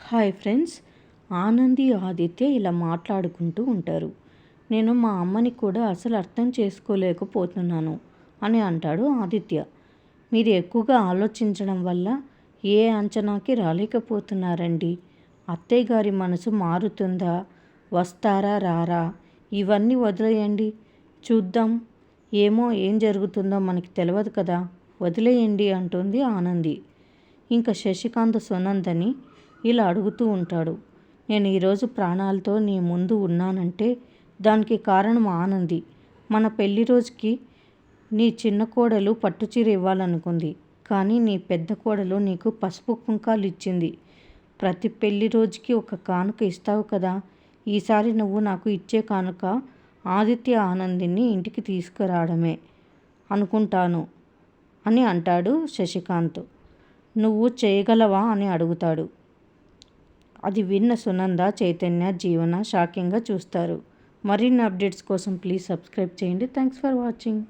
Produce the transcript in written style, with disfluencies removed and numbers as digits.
Hi friends, Anandi Aditya ఇలా మాట్లాడుకుంటూ ఉంటారు. నేను మా అమ్మని కూడా అసలు అర్థం చేసుకోలేకపోతున్నాను అని అంటాడు ఆదిత్య. మీరు ఎక్కువగా ఆలోచించడం వల్ల ఏ అంచనాకి రాలేకపోతున్నారండి. అత్తయ్య గారి మనసు మారుతుందా, వస్తారా రారా, ఇవన్నీ వదిలేయండి, చూద్దాం. ఏం జరుగుతుందో మనకి తెలియదు కదా, వదిలేయండి అంటుంది ఆనంది. ఇంకా శశికాంత్ సునందని ఇలా అడుగుతూ ఉంటాడు. నేను ఈరోజు ప్రాణాలతో నీ ముందు ఉన్నానంటే దానికి కారణం ఆనంది. మన పెళ్లి రోజుకి నీ చిన్న కోడలు పట్టుచీర ఇవ్వాలనుకుంది, కానీ నీ పెద్ద కోడలు నీకు పసుపు కుంకాలు ఇచ్చింది. ప్రతి పెళ్లి రోజుకి ఒక కానుక ఇస్తావు కదా, ఈసారి నువ్వు నాకు ఇచ్చే కానుక ఆదిత్య ఆనందిని ఇంటికి తీసుకురావడమే అనుకుంటాను అని అంటాడు శశికాంత్. నువ్వు చేయగలవా అని అడుగుతాడు. అది విన్న సునంద, చైతన్య, జీవన షాకింగ్గా చూస్తారు. మరిన్ని అప్డేట్స్ కోసం ప్లీజ్ సబ్స్క్రైబ్ చేయండి. Thanks for watching.